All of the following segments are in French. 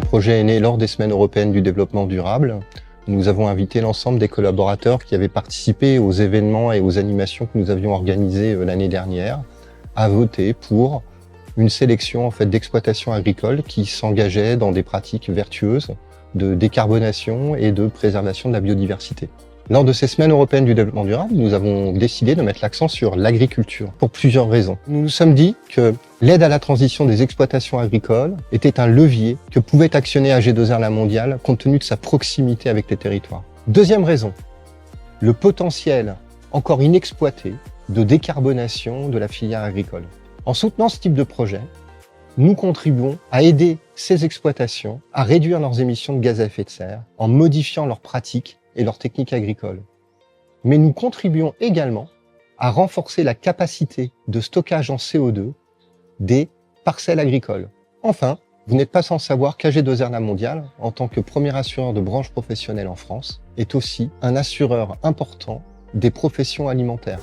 projet est né lors des Semaines européennes du développement durable. Nous avons invité l'ensemble des collaborateurs qui avaient participé aux événements et aux animations que nous avions organisées l'année dernière à voter pour une sélection d'exploitations agricoles qui s'engageaient dans des pratiques vertueuses de décarbonation et de préservation de la biodiversité. Lors de ces Semaines européennes du développement durable, nous avons décidé de mettre l'accent sur l'agriculture pour plusieurs raisons. Nous nous sommes dit que l'aide à la transition des exploitations agricoles était un levier que pouvait actionner AG2R La Mondiale compte tenu de sa proximité avec les territoires. Deuxième raison, le potentiel encore inexploité de décarbonation de la filière agricole. En soutenant ce type de projet, nous contribuons à aider ces exploitations à réduire leurs émissions de gaz à effet de serre en modifiant leurs pratiques et leurs techniques agricoles. Mais nous contribuons également à renforcer la capacité de stockage en CO2 des parcelles agricoles. Enfin, vous n'êtes pas sans savoir qu'AG2R La Mondiale, en tant que premier assureur de branche professionnelle en France, est aussi un assureur important des professions alimentaires.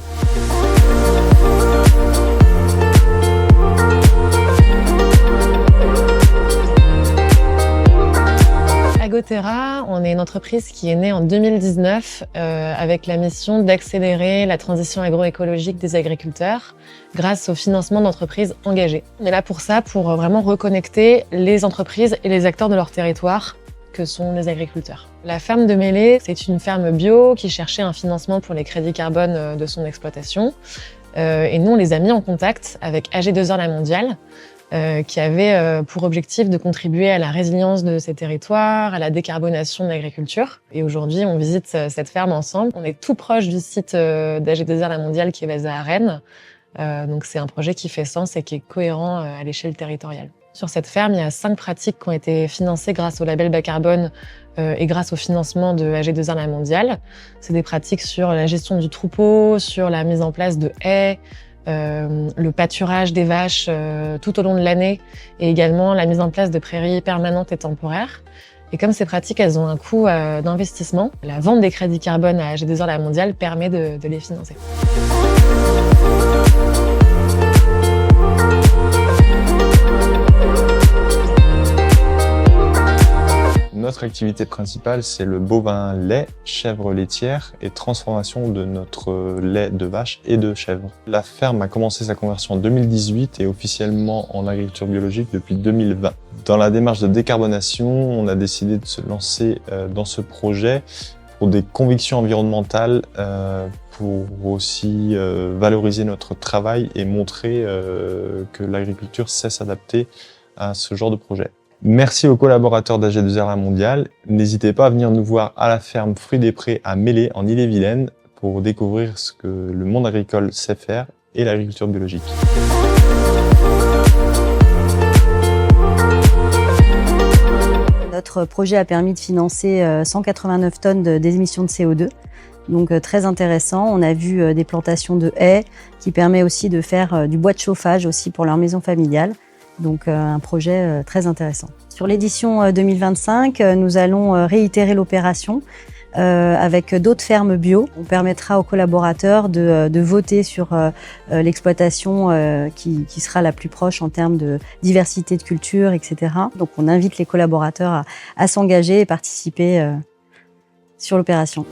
Agoterra, on est une entreprise qui est née en 2019 avec la mission d'accélérer la transition agroécologique des agriculteurs grâce au financement d'entreprises engagées. On est là pour ça, pour vraiment reconnecter les entreprises et les acteurs de leur territoire que sont les agriculteurs. La ferme de Mêlée, c'est une ferme bio qui cherchait un financement pour les crédits carbone de son exploitation. Et nous, on les a mis en contact avec AG2R La Mondiale, qui avait pour objectif de contribuer à la résilience de ces territoires, à la décarbonation de l'agriculture. Et aujourd'hui, on visite cette ferme ensemble. On est tout proche du site d'AG2R La Mondiale qui est basé à Rennes. Donc c'est un projet qui fait sens et qui est cohérent à l'échelle territoriale. Sur cette ferme, il y a 5 pratiques qui ont été financées grâce au label bas carbone et grâce au financement de AG2R La Mondiale. C'est des pratiques sur la gestion du troupeau, sur la mise en place de haies, le pâturage des vaches tout au long de l'année et également la mise en place de prairies permanentes et temporaires. Et comme ces pratiques, elles ont un coût d'investissement, la vente des crédits carbone à AG2R La Mondiale permet de les financer. Notre activité principale, c'est le bovin lait, chèvre laitière et transformation de notre lait de vache et de chèvre. La ferme a commencé sa conversion en 2018 et officiellement en agriculture biologique depuis 2020. Dans la démarche de décarbonation, on a décidé de se lancer dans ce projet pour des convictions environnementales, pour aussi valoriser notre travail et montrer que l'agriculture sait s'adapter à ce genre de projet. Merci aux collaborateurs d'AG2R La Mondiale. N'hésitez pas à venir nous voir à la ferme Fruits des Prés à Mêlée en Ille-et-Vilaine pour découvrir ce que le monde agricole sait faire et l'agriculture biologique. Notre projet a permis de financer 189 tonnes d'émissions de CO2. Donc très intéressant. On a vu des plantations de haies qui permet aussi de faire du bois de chauffage aussi pour leur maison familiale. Donc un projet très intéressant. Sur l'édition 2025, nous allons réitérer l'opération avec d'autres fermes bio. On permettra aux collaborateurs de voter sur l'exploitation qui sera la plus proche en termes de diversité de culture, etc. Donc on invite les collaborateurs à s'engager et participer sur l'opération.